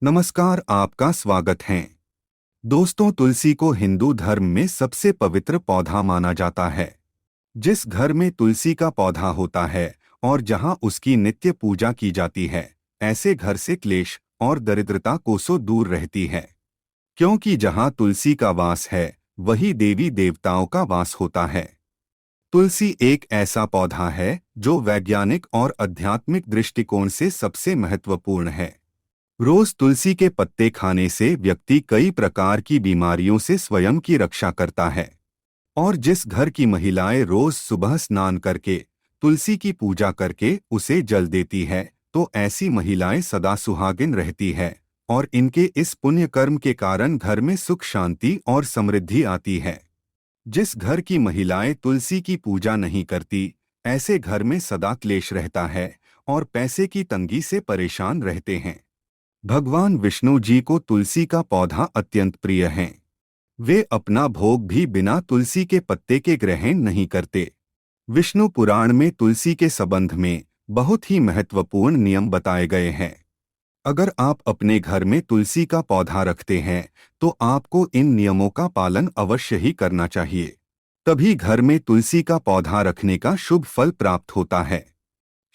नमस्कार, आपका स्वागत है। दोस्तों, तुलसी को हिंदू धर्म में सबसे पवित्र पौधा माना जाता है। जिस घर में तुलसी का पौधा होता है और जहां उसकी नित्य पूजा की जाती है, ऐसे घर से क्लेश और दरिद्रता कोसों दूर रहती है। क्योंकि जहां तुलसी का वास है, वही देवी देवताओं का वास होता है। तुलसी एक ऐसा पौधा है जो वैज्ञानिक और आध्यात्मिक दृष्टिकोण से सबसे महत्वपूर्ण है। रोज तुलसी के पत्ते खाने से व्यक्ति कई प्रकार की बीमारियों से स्वयं की रक्षा करता है। और जिस घर की महिलाएं रोज सुबह स्नान करके तुलसी की पूजा करके उसे जल देती है, तो ऐसी महिलाएं सदा सुहागिन रहती है और इनके इस पुण्य कर्म के कारण घर में सुख शांति और समृद्धि आती है। जिस घर की महिलाएं तुलसी की पूजा नहीं करती, ऐसे घर में सदा क्लेश रहता है और पैसे की तंगी से परेशान रहते हैं। भगवान विष्णु जी को तुलसी का पौधा अत्यंत प्रिय है। वे अपना भोग भी बिना तुलसी के पत्ते के ग्रहण नहीं करते। विष्णु पुराण में तुलसी के संबंध में बहुत ही महत्वपूर्ण नियम बताए गए हैं। अगर आप अपने घर में तुलसी का पौधा रखते हैं, तो आपको इन नियमों का पालन अवश्य ही करना चाहिए। तभी घर में तुलसी का पौधा रखने का शुभ फल प्राप्त होता है।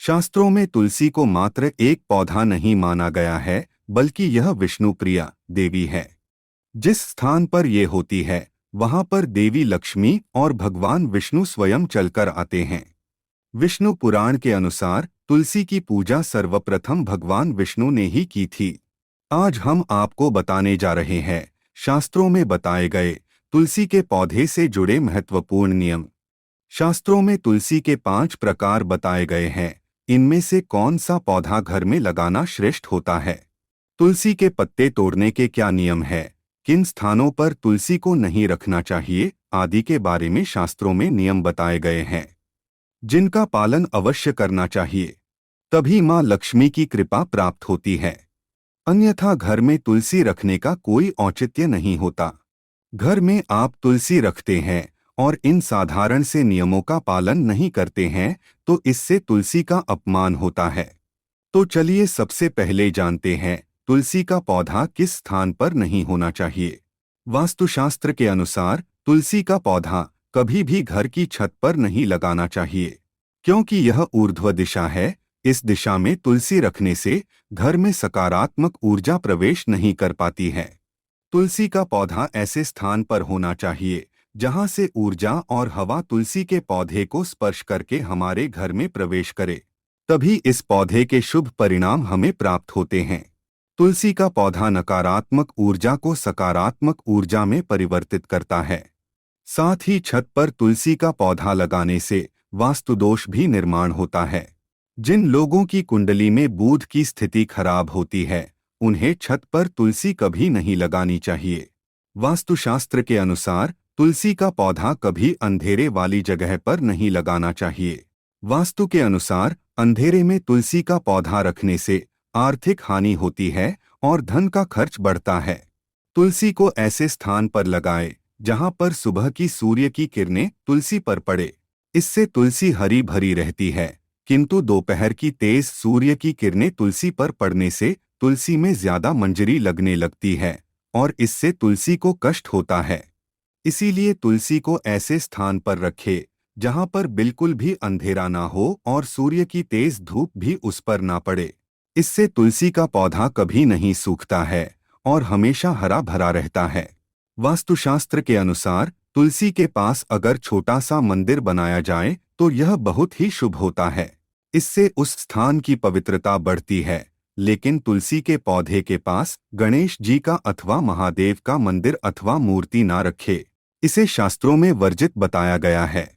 शास्त्रों में तुलसी को मात्र एक पौधा नहीं माना गया है, बल्कि यह विष्णु प्रिया देवी है। जिस स्थान पर ये होती है, वहां पर देवी लक्ष्मी और भगवान विष्णु स्वयं चलकर आते हैं। विष्णु पुराण के अनुसार तुलसी की पूजा सर्वप्रथम भगवान विष्णु ने ही की थी। आज हम आपको बताने जा रहे हैं शास्त्रों में बताए गए तुलसी के पौधे से जुड़े महत्वपूर्ण नियम। शास्त्रों में तुलसी के 5 प्रकार बताए गए हैं। इनमें से कौन सा पौधा घर में लगाना श्रेष्ठ होता है, तुलसी के पत्ते तोड़ने के क्या नियम है, किन स्थानों पर तुलसी को नहीं रखना चाहिए आदि के बारे में शास्त्रों में नियम बताए गए हैं, जिनका पालन अवश्य करना चाहिए। तभी मां लक्ष्मी की कृपा प्राप्त होती है। अन्यथा घर में तुलसी रखने का कोई औचित्य नहीं होता। घर में आप तुलसी रखते हैं और इन साधारण से नियमों का पालन नहीं करते हैं, तो इससे तुलसी का अपमान होता है। तो चलिए सबसे पहले जानते हैं तुलसी का पौधा किस स्थान पर नहीं होना चाहिए। वास्तुशास्त्र के अनुसार तुलसी का पौधा कभी भी घर की छत पर नहीं लगाना चाहिए, क्योंकि यह ऊर्ध्व दिशा है। इस दिशा में तुलसी रखने से घर में सकारात्मक ऊर्जा प्रवेश नहीं कर पाती है। तुलसी का पौधा ऐसे स्थान पर होना चाहिए जहां से ऊर्जा और हवा तुलसी के पौधे को स्पर्श करके हमारे घर में प्रवेश करे। तभी इस पौधे के शुभ परिणाम हमें प्राप्त होते हैं। तुलसी का पौधा नकारात्मक ऊर्जा को सकारात्मक ऊर्जा में परिवर्तित करता है। साथ ही छत पर तुलसी का पौधा लगाने से वास्तुदोष भी निर्माण होता है। जिन लोगों की कुंडली में बुध की स्थिति खराब होती है, उन्हें छत पर तुलसी कभी नहीं लगानी चाहिए। वास्तुशास्त्र के अनुसार तुलसी का पौधा कभी अंधेरे वाली जगह पर नहीं लगाना चाहिए। वास्तु के अनुसार अंधेरे में तुलसी का पौधा रखने से आर्थिक हानि होती है और धन का खर्च बढ़ता है। तुलसी को ऐसे स्थान पर लगाएं जहां पर सुबह की सूर्य की किरणें तुलसी पर पड़े। इससे तुलसी हरी भरी रहती है, किंतु दोपहर की तेज सूर्य की किरणें तुलसी पर पड़ने से तुलसी में ज्यादा मंजरी लगने लगती है और इससे तुलसी को कष्ट होता है। इसीलिए तुलसी को ऐसे स्थान पर रखें जहां पर बिल्कुल भी अंधेरा ना हो और सूर्य की तेज धूप भी उस पर ना पड़े। इससे तुलसी का पौधा कभी नहीं सूखता है और हमेशा हरा भरा रहता है। वास्तुशास्त्र के अनुसार तुलसी के पास अगर छोटा सा मंदिर बनाया जाए तो यह बहुत ही शुभ होता है। इससे उस स्थान की पवित्रता बढ़ती है। लेकिन तुलसी के पौधे के पास गणेश जी का अथवा महादेव का मंदिर अथवा मूर्ति ना रखे। इसे शास्त्रों में वर्जित बताया गया है।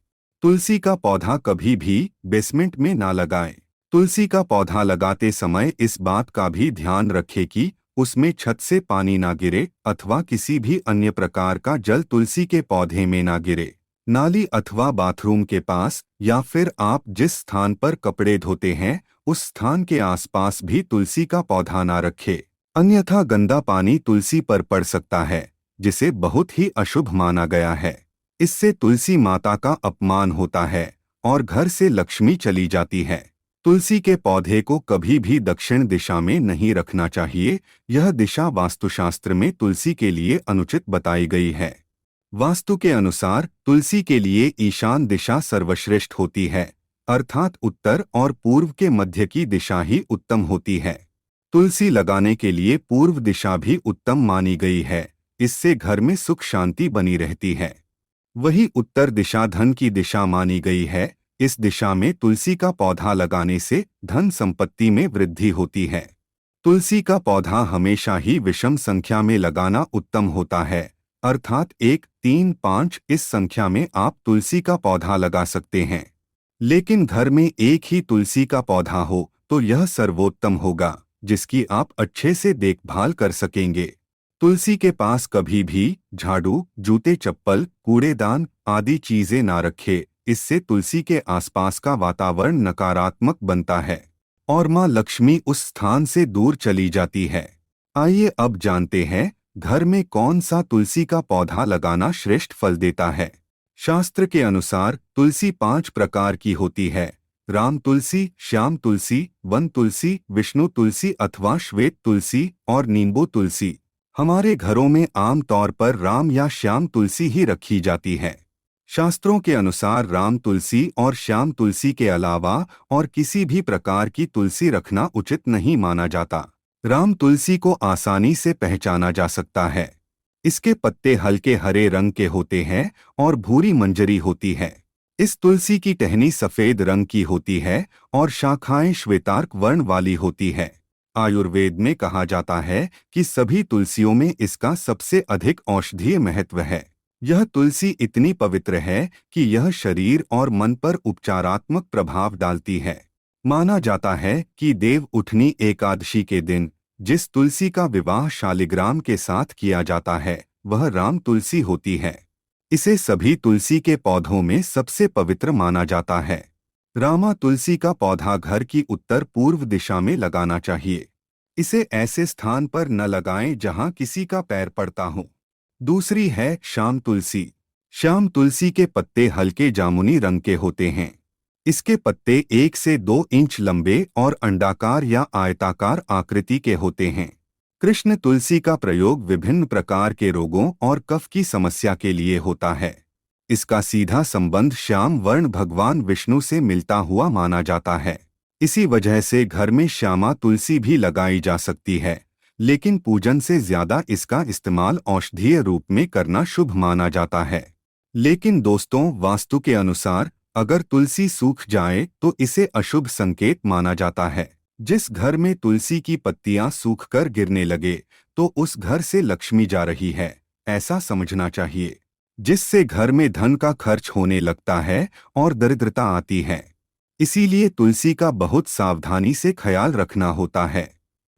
तुलसी का पौधा कभी भी बेसमेंट में ना लगाएं। तुलसी का पौधा लगाते समय इस बात का भी ध्यान रखें कि उसमें छत से पानी ना गिरे अथवा किसी भी अन्य प्रकार का जल तुलसी के पौधे में ना गिरे। नाली अथवा बाथरूम के पास या फिर आप जिस स्थान पर कपड़े धोते हैं, उस स्थान के आसपास भी तुलसी का पौधा ना रखें। अन्यथा गंदा पानी तुलसी पर पड़ सकता है, जिसे बहुत ही अशुभ माना गया है। इससे तुलसी माता का अपमान होता है और घर से लक्ष्मी चली जाती है। तुलसी के पौधे को कभी भी दक्षिण दिशा में नहीं रखना चाहिए। यह दिशा वास्तुशास्त्र में तुलसी के लिए अनुचित बताई गई है। वास्तु के अनुसार तुलसी के लिए ईशान दिशा सर्वश्रेष्ठ होती है, अर्थात उत्तर और पूर्व के मध्य की दिशा ही उत्तम होती है। तुलसी लगाने के लिए पूर्व दिशा भी उत्तम मानी गई है, इससे घर में सुख शांति बनी रहती है। वही उत्तर दिशा धन की दिशा मानी गई है। इस दिशा में तुलसी का पौधा लगाने से धन संपत्ति में वृद्धि होती है। तुलसी का पौधा हमेशा ही विषम संख्या में लगाना उत्तम होता है, अर्थात 1, 3, 5 इस संख्या में आप तुलसी का पौधा लगा सकते हैं। लेकिन घर में एक ही तुलसी का पौधा हो तो यह सर्वोत्तम होगा, जिसकी आप अच्छे से देखभाल कर सकेंगे। तुलसी के पास कभी भी झाड़ू, जूते, चप्पल, कूड़ेदान आदि चीजें ना रखें। इससे तुलसी के आसपास का वातावरण नकारात्मक बनता है और मां लक्ष्मी उस स्थान से दूर चली जाती है। आइए अब जानते हैं घर में कौन सा तुलसी का पौधा लगाना श्रेष्ठ फल देता है। शास्त्र के अनुसार तुलसी 5 प्रकार की होती है: राम तुलसी, श्याम तुलसी, वन तुलसी, विष्णु तुलसी अथवा श्वेत तुलसी और नींबू तुलसी। हमारे घरों में आम तौर पर राम या श्याम तुलसी ही रखी जाती है। शास्त्रों के अनुसार राम तुलसी और श्याम तुलसी के अलावा और किसी भी प्रकार की तुलसी रखना उचित नहीं माना जाता। राम तुलसी को आसानी से पहचाना जा सकता है। इसके पत्ते हल्के हरे रंग के होते हैं और भूरी मंजरी होती है। इस तुलसी की टहनी सफेद रंग की होती है और शाखाएं श्वेतार्क वर्ण वाली होती है। आयुर्वेद में कहा जाता है कि सभी तुलसियों में इसका सबसे अधिक औषधीय महत्व है। यह तुलसी इतनी पवित्र है कि यह शरीर और मन पर उपचारात्मक प्रभाव डालती है। माना जाता है कि देव उठनी एकादशी के दिन जिस तुलसी का विवाह शालिग्राम के साथ किया जाता है वह राम तुलसी होती है। इसे सभी तुलसी के पौधों में सबसे पवित्र माना जाता है। रामा तुलसी का पौधा घर की उत्तर पूर्व दिशा में लगाना चाहिए। इसे ऐसे स्थान पर न लगाएं जहां किसी का पैर पड़ता हो। दूसरी है श्याम तुलसी। श्याम तुलसी के पत्ते हल्के जामुनी रंग के होते हैं। इसके पत्ते 1 से 2 इंच लंबे और अंडाकार या आयताकार आकृति के होते हैं। कृष्ण तुलसी का प्रयोग विभिन्न प्रकार के रोगों और कफ की समस्या के लिए होता है। इसका सीधा संबंध श्याम वर्ण भगवान विष्णु से मिलता हुआ माना जाता है। इसी वजह से घर में श्यामा तुलसी भी लगाई जा सकती है, लेकिन पूजन से ज्यादा इसका इस्तेमाल औषधीय रूप में करना शुभ माना जाता है। लेकिन दोस्तों, वास्तु के अनुसार अगर तुलसी सूख जाए तो इसे अशुभ संकेत माना जाता है। जिस घर में तुलसी की पत्तियां सूखकर गिरने लगे तो उस घर से लक्ष्मी जा रही है, ऐसा समझना चाहिए, जिससे घर में धन का खर्च होने लगता है और दरिद्रता आती है। इसीलिए तुलसी का बहुत सावधानी से ख्याल रखना होता है।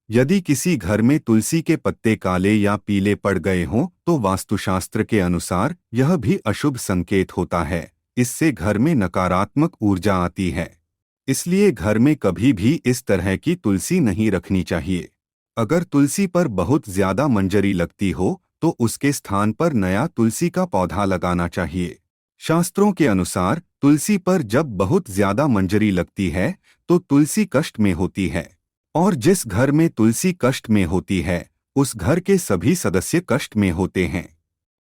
यदि किसी घर में तुलसी के पत्ते काले या पीले पड़ गए हों तो वास्तुशास्त्र के अनुसार यह भी अशुभ संकेत होता है। इससे घर में नकारात्मक ऊर्जा आती है। इसलिए घर में कभी भी इस तरह की तुलसी नहीं रखनी चाहिए। अगर तुलसी पर बहुत ज्यादा मंजरी लगती हो तो उसके स्थान पर नया तुलसी का पौधा लगाना चाहिए। शास्त्रों के अनुसार तुलसी पर जब बहुत ज्यादा मंजरी लगती है तो तुलसी कष्ट में होती है, और जिस घर में तुलसी कष्ट में होती है उस घर के सभी सदस्य कष्ट में होते हैं।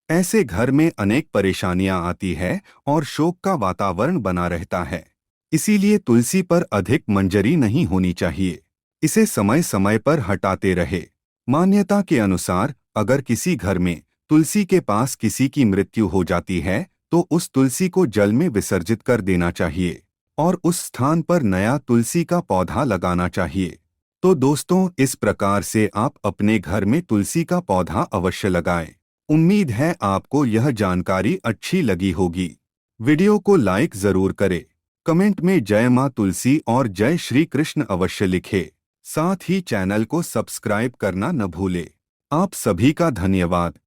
ऐसे घर में अनेक परेशानियां आती है और शोक का वातावरण बना रहता है। इसीलिए तुलसी पर अधिक मंजरी नहीं होनी चाहिए। इसे समय समय पर हटाते रहे। मान्यता के अनुसार अगर किसी घर में तुलसी के पास किसी की मृत्यु हो जाती है तो उस तुलसी को जल में विसर्जित कर देना चाहिए और उस स्थान पर नया तुलसी का पौधा लगाना चाहिए। तो दोस्तों, इस प्रकार से आप अपने घर में तुलसी का पौधा अवश्य लगाएं। उम्मीद है आपको यह जानकारी अच्छी लगी होगी। वीडियो को लाइक जरूर करें। कमेंट में जय मां तुलसी और जय श्री कृष्ण अवश्य लिखें। साथ ही चैनल को सब्सक्राइब करना न भूलें। आप सभी का धन्यवाद।